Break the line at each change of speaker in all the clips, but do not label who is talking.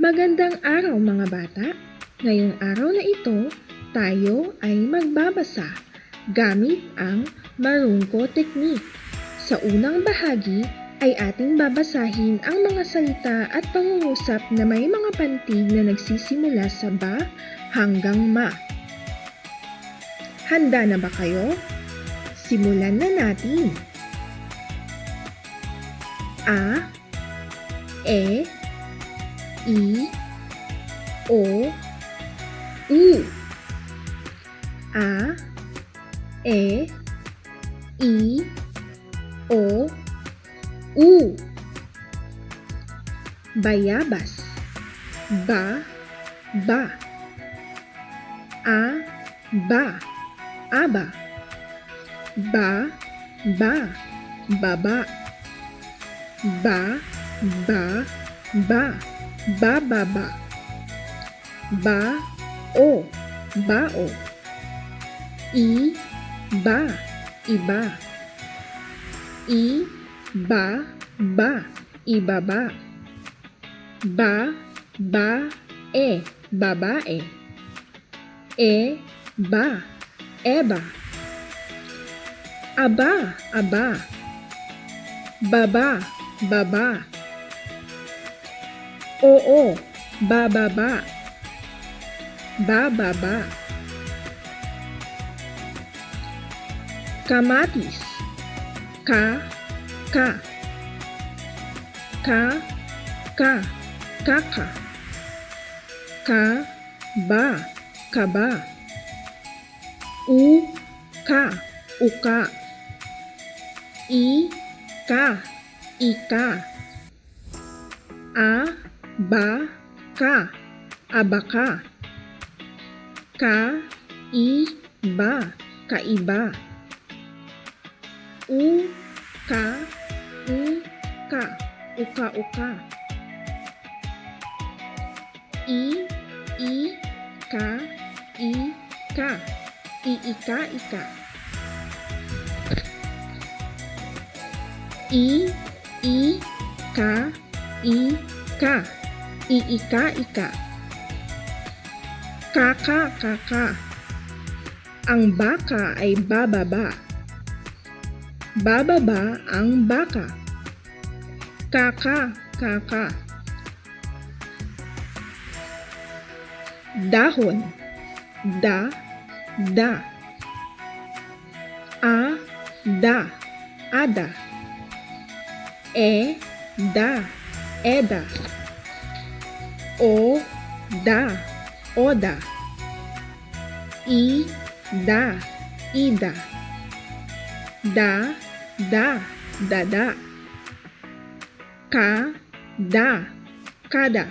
Magandang araw mga bata! Ngayong araw na ito, tayo ay magbabasa gamit ang Marungko Technique. Sa unang bahagi ay ating babasahin ang mga salita at pangungusap na may mga pantig na nagsisimula sa ba hanggang ma. Handa na ba kayo? Simulan na natin! A, E, I, O, U. A, E, I, O, U. Bayabas. Ba, ba. A, ba. Aba. Ba, ba. Baba. Ba, ba, ba. Bababa. Ba, o. Bao. I, ba. Iba. I, ba, ba. Ibaba. Ba, ba, e. Babae. E, ba. Eba. Aba, aba. Baba, baba. Oo, bababa. Bababa. Kamatis. Ka, ka. Ka, ka. Kaka. Ka, ba. Kaba. U, ka. Uka. I, ka. Ika. A, ba, ka. Abaka. Ka, I, ba. Kaiba. U, ka. I, ka. Uka-uka. I, ka. I, ka. Iika-ika. I, ka. I, ka. Iika-ika. Kaka, kaka. Ang baka ay bababa. Bababa ang baka. Kaka, kaka. Dahon. Da, da. A, da. Ada. E, da. Eda. O, da. Oda. I, da. Ida. Da, da. Dada. Ka, da. Kada.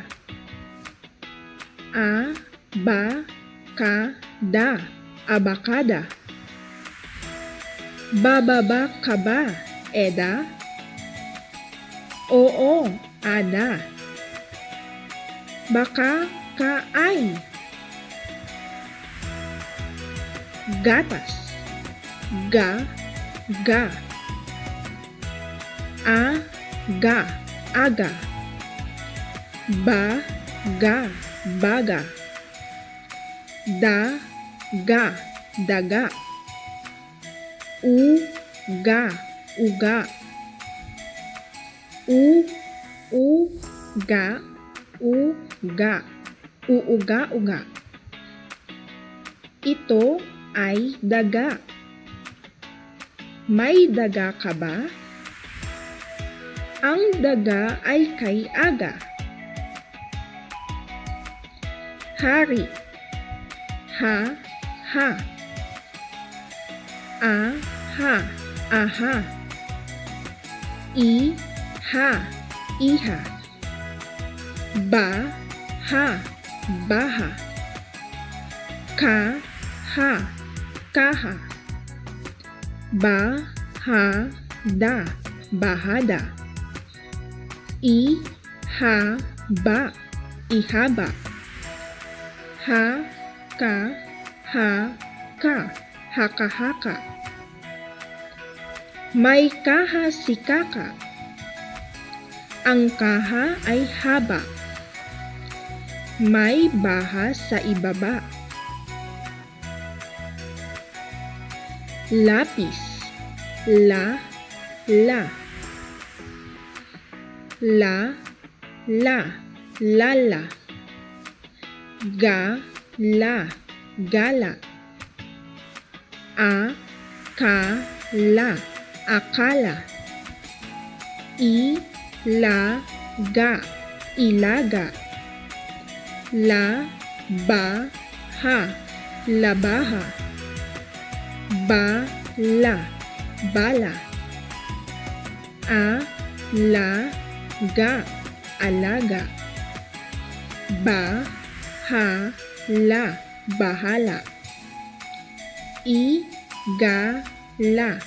A, ba. Ka, da. Abakada. Bababa ka ba, Eda? Oo, Ada. Baka ka ay. Gatas. Ga, ga. A, ga. Aga. Ba, ga. Baga. Da, ga. Daga. U, ga. Uga. U, ga. Uga. Uuga-uga. Ito ay daga. May daga ka ba? Ang daga ay kay Aga. Hari. Ha, ha. A, ha. Aha. I, ha. Iha. Ba, ha. Baha. Ka, ha. Kaha. Ba, ha. Da. Bahada. I, ha. Ba. Ihaba. Ha, ka. Ha, ka. Haka-haka. May kaha si Kaka. Ang kaha ay haba. May bahas sa ibaba. Lapis. La, la. La, la, lala. Ga, la, gala. A, ka, la, akala. I, la, ga, ilaga. La, ba, ha, labaha. Ba, la, bala. A, la, ga, alaga. Ba, ha, la, bahala. I, ga, la,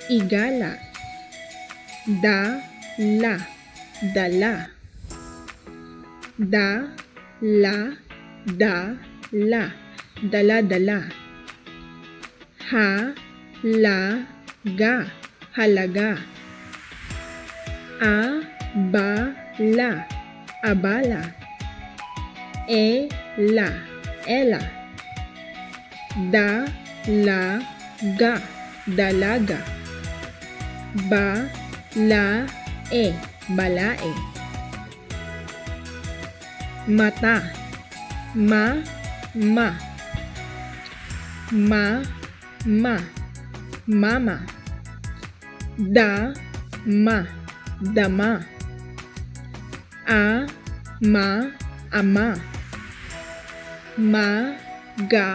igala. Da, la, dala. Da, la, da, la, dala-dala. Ha, la, ga, halaga. A, ba, la, abala. E, la, ela. Da, la, ga, dalaga. Ba, la, balae. Mata. Ma, ma. Ma, ma, mama. Da, ma, dama. A, ma, ama. Ma, ga,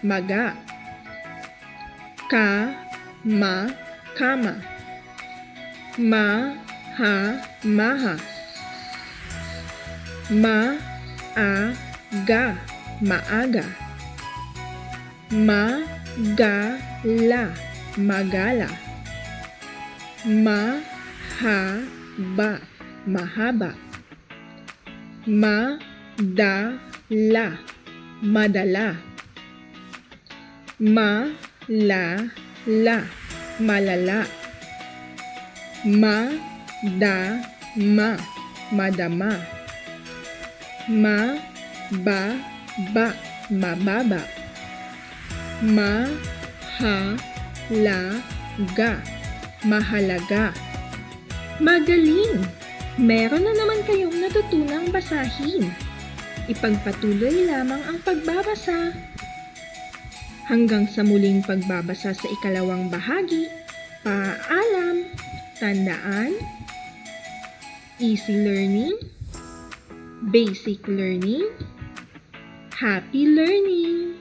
maga. Ka, ma, kama. Ma, ha, maha. Ma, a, ga, maaga. Ma, ga, la, magala. Ma, ha, ba, mahaba. Ma, da, la, madala. Ma, la, malala. Ma, da, madama. Ma, ba, mababa. Ma, ha, la, ga, mahalaga. Magaling! Meron na naman kayong natutunang basahin. Ipagpatuloy lamang ang pagbabasa. Hanggang sa muling pagbabasa sa ikalawang bahagi, paalam! Tandaan, easy learning, basic learning, happy learning!